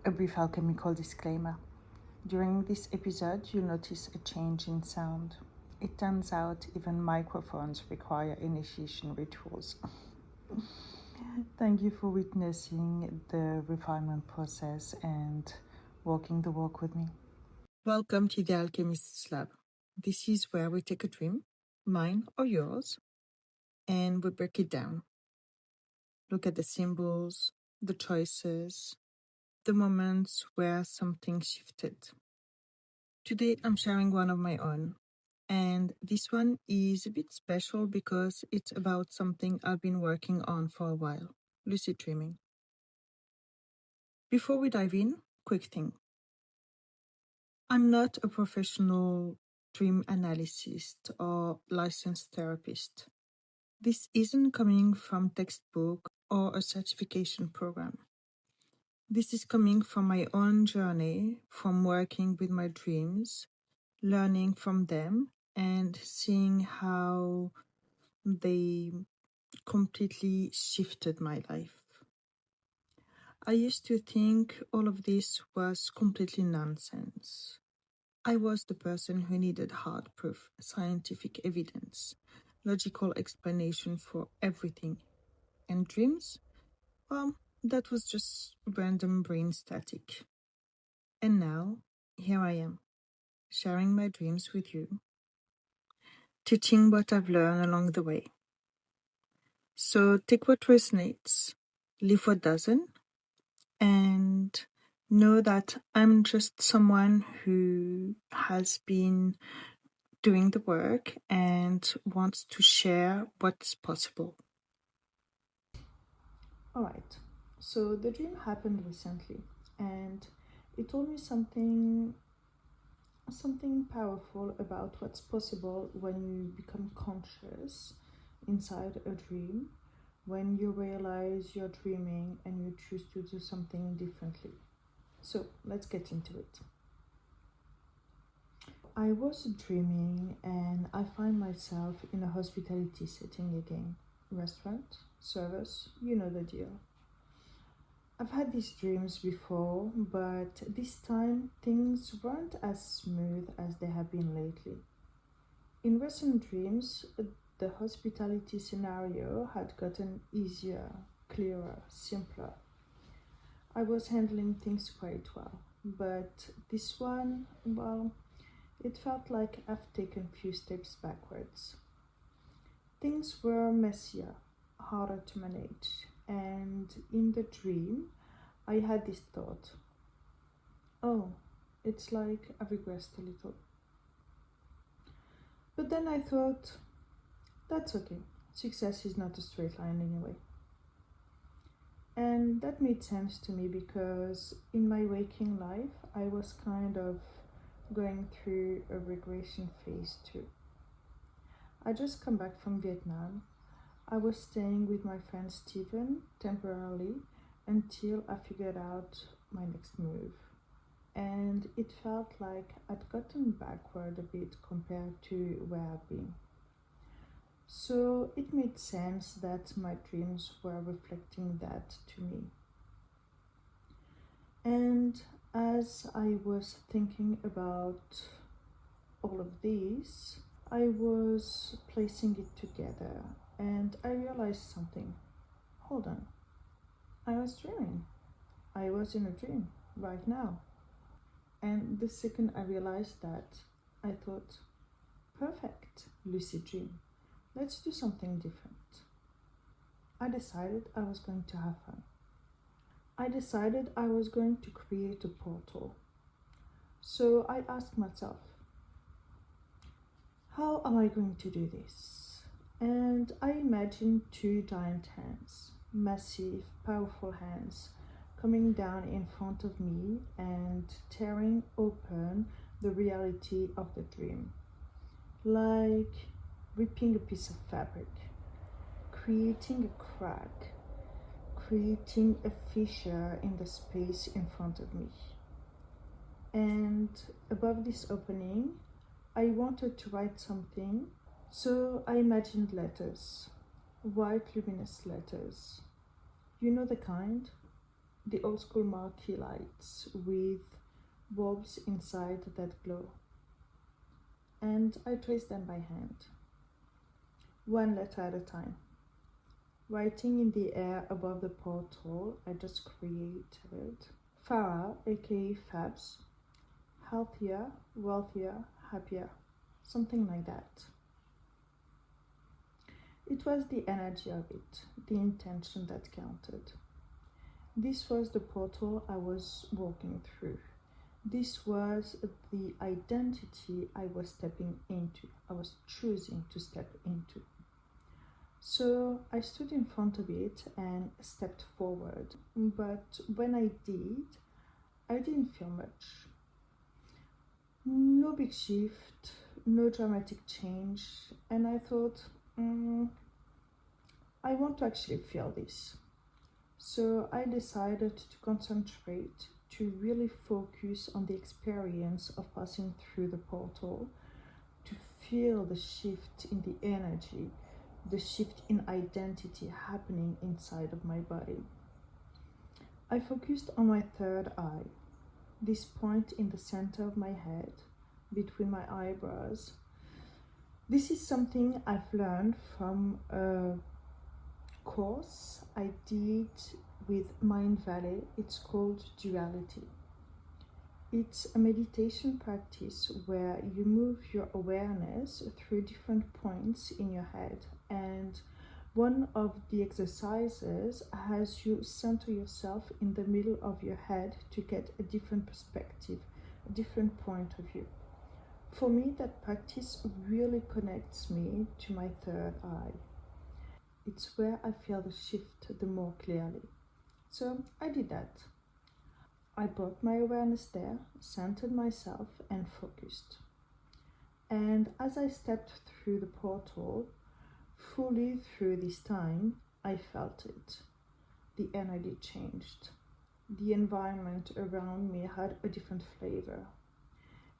A brief alchemical disclaimer. During this episode, you'll notice a change in sound. It turns out even microphones require initiation rituals. Thank you for witnessing the refinement process and walking the walk with me. Welcome to the Alchemist's Lab. This is where we take a dream, mine or yours, and we break it down. Look at the symbols, the choices, the moments where something shifted. Today I'm sharing one of my own, and this one is a bit special because it's about something I've been working on for a while, lucid dreaming. Before we dive in, quick thing. I'm not a professional dream analyst or licensed therapist. This isn't coming from textbook or a certification program. This is coming from my own journey, from working with my dreams, learning from them, and seeing how they completely shifted my life. I used to think all of this was completely nonsense. I was the person who needed hard proof, scientific evidence, logical explanation for everything. And dreams? Well, that was just random brain static. And now, here I am, sharing my dreams with you, teaching what I've learned along the way. So take what resonates, leave what doesn't, and know that I'm just someone who has been doing the work and wants to share what's possible. Alright, so the dream happened recently, and it told me something powerful about what's possible when you become conscious inside a dream, when you realize you're dreaming and you choose to do something differently. So let's get into it. I was dreaming and I find myself in a hospitality setting again. Restaurant, service, you know the deal. I've had these dreams before, but this time things weren't as smooth as they have been lately. In recent dreams, the hospitality scenario had gotten easier, clearer, simpler. I was handling things quite well, but this one, well, it felt like I've taken a few steps backwards. Things were messier, harder to manage, and in the dream, I had this thought, oh, it's like I've regressed a little. But then I thought, that's okay, success is not a straight line anyway. And that made sense to me because in my waking life, I was kind of going through a regression phase too. I just come back from Vietnam. I was staying with my friend Steven temporarily until I figured out my next move. And it felt like I'd gotten backward a bit compared to where I've been. So it made sense that my dreams were reflecting that to me. And as I was thinking about all of these, I was placing it together and I realized something. Hold on. I was dreaming. I was in a dream right now. And the second I realized that, I thought, perfect, lucid dream. Let's do something different. I decided I was going to have fun. I decided I was going to create a portal. So I asked myself, how am I going to do this? And I imagined two giant hands, massive, powerful hands, coming down in front of me and tearing open the reality of the dream. Like ripping a piece of fabric, creating a crack, creating a fissure in the space in front of me. And above this opening, I wanted to write something, so I imagined letters, white luminous letters. You know the kind? the old school marquee lights with bulbs inside that glow. And I traced them by hand, one letter at a time. Writing in the air above the portal, I just created Farah, aka Fabs, healthier, wealthier, happier, something like that. It was the energy of it, the intention that counted. This was the portal I was walking through. This was the identity I was stepping into, I was choosing to step into. So I stood in front of it and stepped forward, but when I did, I didn't feel much. No big shift, no dramatic change, and I thought, I want to actually feel this. So I decided to concentrate, to really focus on the experience of passing through the portal, to feel the shift in the energy, the shift in identity happening inside of my body. I focused on my third eye, this point in the center of my head, between my eyebrows. This is something I've learned from a course I did with Mind Valley. It's called Duality. It's a meditation practice where you move your awareness through different points in your head, and one of the exercises has you center yourself in the middle of your head to get a different perspective, a different point of view. For me, that practice really connects me to my third eye. It's where I feel the shift the more clearly. So I did that. I brought my awareness there, centered myself, and focused. And as I stepped through the portal, fully through this time, I felt it. The energy changed. The environment around me had a different flavor.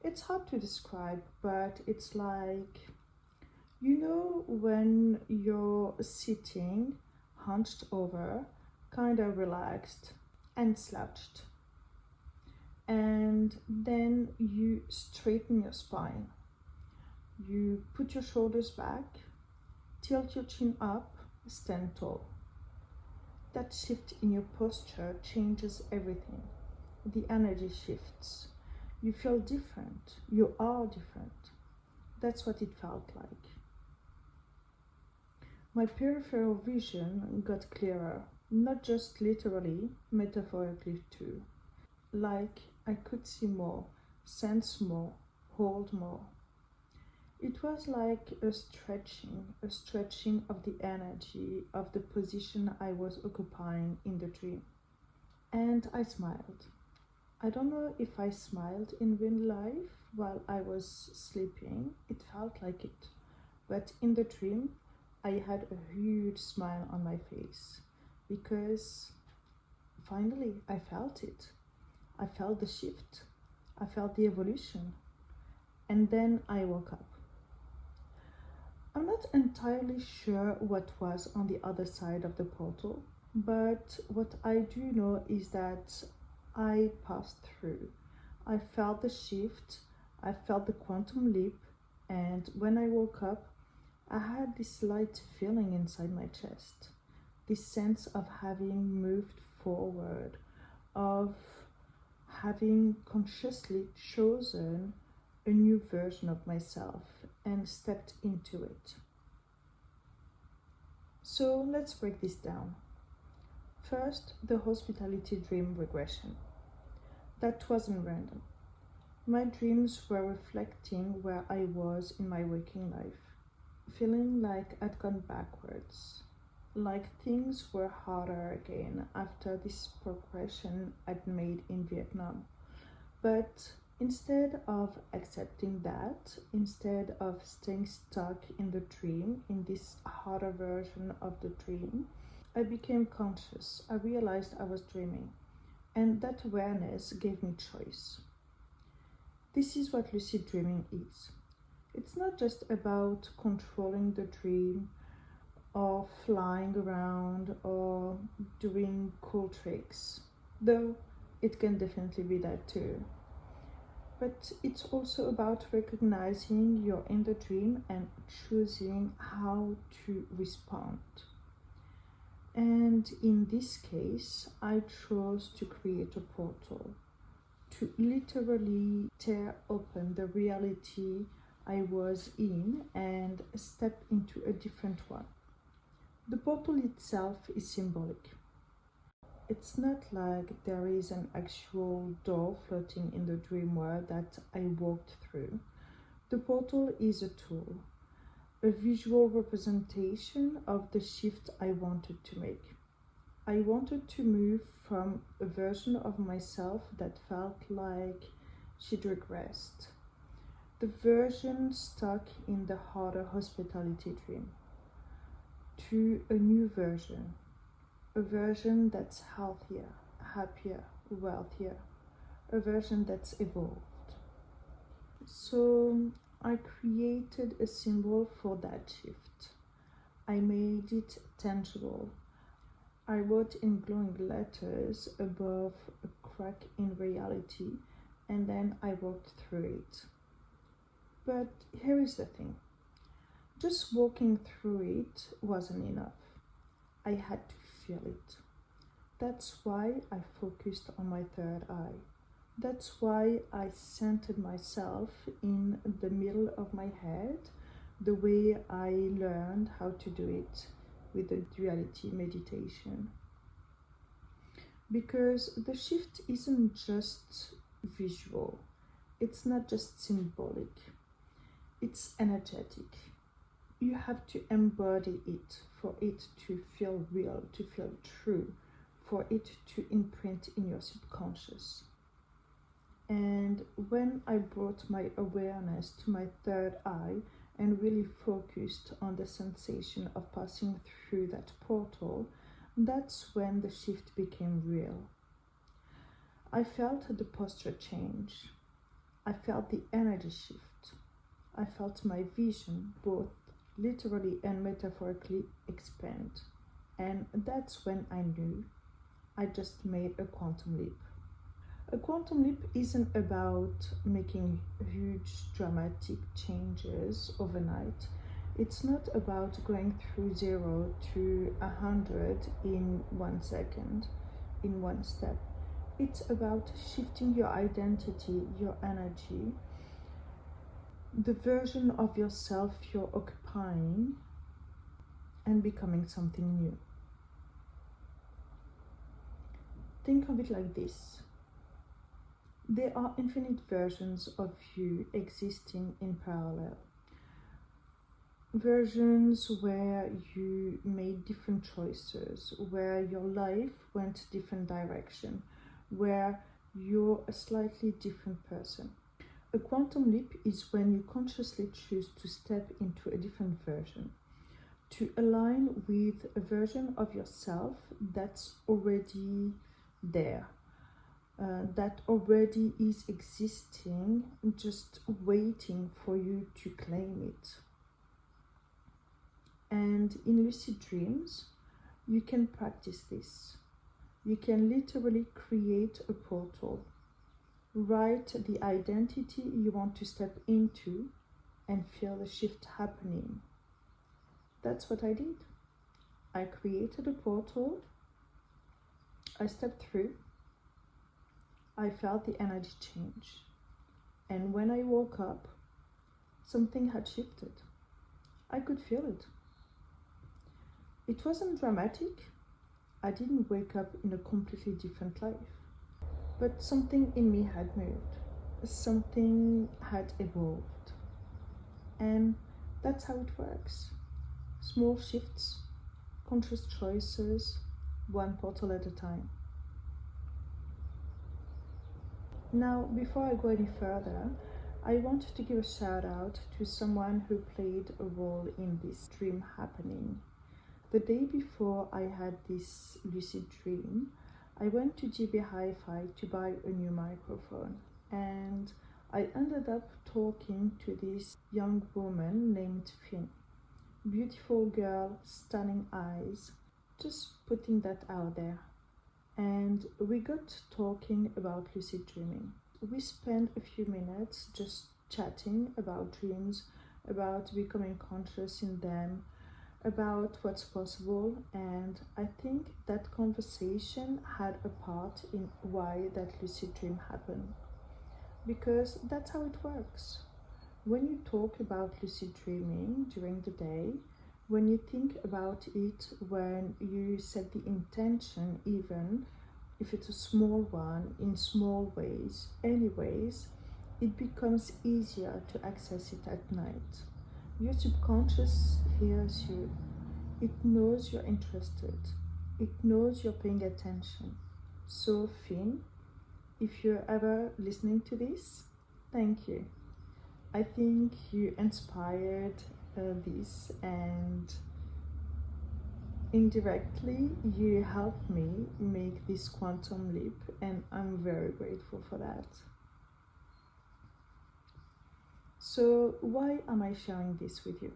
It's hard to describe, but it's like, you know, when you're sitting hunched over, kind of relaxed and slouched, and then you straighten your spine, you put your shoulders back, tilt your chin up, stand tall. That shift in your posture changes everything. The energy shifts. You feel different. You are different. That's what it felt like. My peripheral vision got clearer, not just literally, metaphorically too. Like I could see more, sense more, hold more. It was like a stretching of the energy of the position I was occupying in the dream. And I smiled. I don't know if I smiled in real life while I was sleeping. It felt like it. But in the dream, I had a huge smile on my face because finally I felt it. I felt the shift. I felt the evolution. And then I woke up. I'm not entirely sure what was on the other side of the portal, but what I do know is that I passed through. I felt the shift, I felt the quantum leap, and when I woke up, I had this light feeling inside my chest, this sense of having moved forward, of having consciously chosen a new version of myself and stepped into it. So let's break this down. First, the hospitality dream regression. That wasn't random. My dreams were reflecting where I was in my waking life, feeling like I'd gone backwards, like things were harder again after this progression I'd made in Vietnam. But instead of accepting that, instead of staying stuck in the dream, in this harder version of the dream, I became conscious. I realized I was dreaming, and that awareness gave me choice. This is what lucid dreaming is. It's not just about controlling the dream or flying around or doing cool tricks. though it can definitely be that too. But it's also about recognizing you're in the dream and choosing how to respond. And in this case, I chose to create a portal, to literally tear open the reality I was in and step into a different one. The portal itself is symbolic. It's not like there is an actual door floating in the dream world that I walked through. The portal is a tool, a visual representation of the shift I wanted to make. I wanted to move from a version of myself that felt like she'd regressed, the version stuck in the harder hospitality dream, to a new version, a version that's healthier, happier, wealthier, a version that's evolved. So I created a symbol for that shift. I made it tangible. I wrote in glowing letters above a crack in reality, and then I walked through it. But here is the thing. Just walking through it wasn't enough. I had to feel it. That's why I focused on my third eye. That's why I centered myself in the middle of my head, the way I learned how to do it with the duality meditation. Because the shift isn't just visual, it's not just symbolic, it's energetic. You have to embody it for it to feel real, to feel true, for it to imprint in your subconscious. And when I brought my awareness to my third eye and really focused on the sensation of passing through that portal, that's when the shift became real. I felt the posture change. I felt the energy shift. I felt my vision, both literally and metaphorically, expand. And that's when I knew I just made a quantum leap. A quantum leap isn't about making huge dramatic changes overnight. It's not about going through 0 to 100 in 1 second, in one step. It's about shifting your identity, your energy, the version of yourself you're occupying, and becoming something new. Think of it like this. There are infinite versions of you existing in parallel. Versions where you made different choices, where your life went different direction, where you're a slightly different person. A quantum leap is when you consciously choose to step into a different version, to align with a version of yourself that's already there. That already is existing, just waiting for you to claim it. And in lucid dreams, you can practice this. You can literally create a portal, write the identity you want to step into, and feel the shift happening. That's what I did. I created a portal, I stepped through, I felt the energy change. And when I woke up, something had shifted. I could feel it. It wasn't dramatic. I didn't wake up in a completely different life. But something in me had moved. Something had evolved. And that's how it works. Small shifts, conscious choices, one portal at a time. Now, before I go any further, I want to give a shout out to someone who played a role in this dream happening. The day before I had this lucid dream, I went to GB Hi-Fi to buy a new microphone, and I ended up talking to this young woman named Finn. Beautiful girl, stunning eyes, just putting that out there. and we got talking about lucid dreaming. We spent a few minutes just chatting about dreams, about becoming conscious in them, about what's possible, and I think that conversation had a part in why that lucid dream happened, because that's how it works. When you talk about lucid dreaming during the day, when you think about it, when you set the intention, even if it's a small one, in small ways, anyways, it becomes easier to access it at night. Your subconscious hears you. It knows you're interested. It knows you're paying attention. So, Finn, if you're ever listening to this, thank you. I think you inspired this, and indirectly you helped me make this quantum leap, and I'm very grateful for that. So why am I sharing this with you?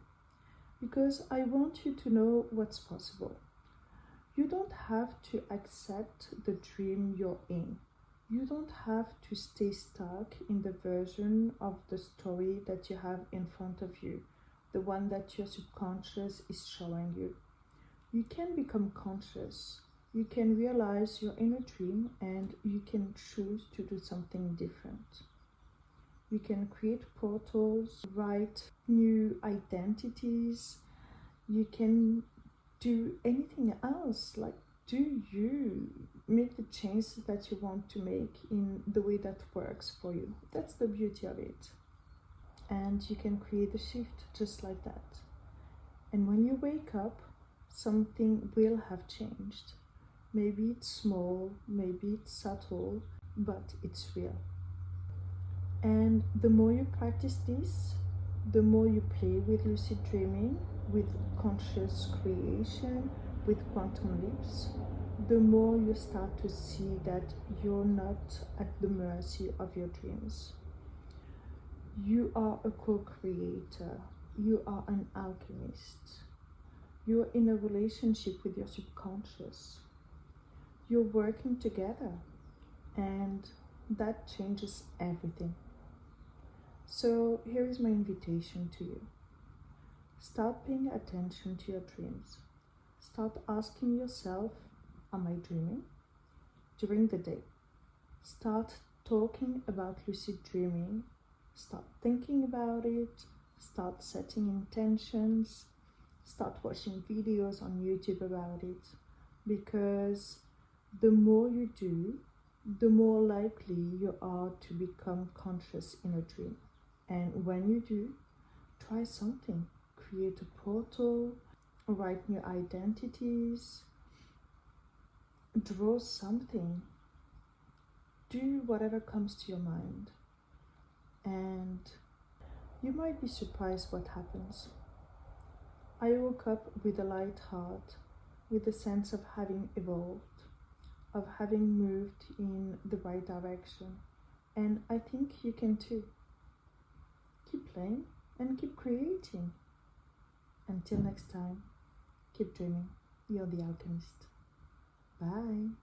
Because I want you to know what's possible. You don't have to accept the dream you're in. You don't have to stay stuck in the version of the story that you have in front of you, the one that your subconscious is showing you. You can become conscious. You can realize you're in a dream, and you can choose to do something different. You can create portals, write new identities. You can do anything else. Like, do you make the changes that you want to make in the way that works for you? That's the beauty of it. And you can create a shift just like that. And when you wake up, something will have changed. Maybe it's small, maybe it's subtle, but it's real. And the more you practice this, the more you play with lucid dreaming, with conscious creation, with quantum leaps, the more you start to see that you're not at the mercy of your dreams. You are a co-creator. You are an alchemist. You're in a relationship with your subconscious. You're working together, and that changes everything. So here is my invitation to you. Start paying attention to your dreams. Start asking yourself, am I dreaming? During the day. Start talking about lucid dreaming. Start thinking about it. Start setting intentions. Start watching videos on YouTube about it. Because the more you do, the more likely you are to become conscious in a dream. And when you do, try something. Create a portal, write new identities, draw something. Do whatever comes to your mind. And you might be surprised what happens. I woke up with a light heart, with a sense of having evolved, of having moved in the right direction. And I think you can too. Keep playing and keep creating. Until next time, keep dreaming. You're the alchemist. Bye.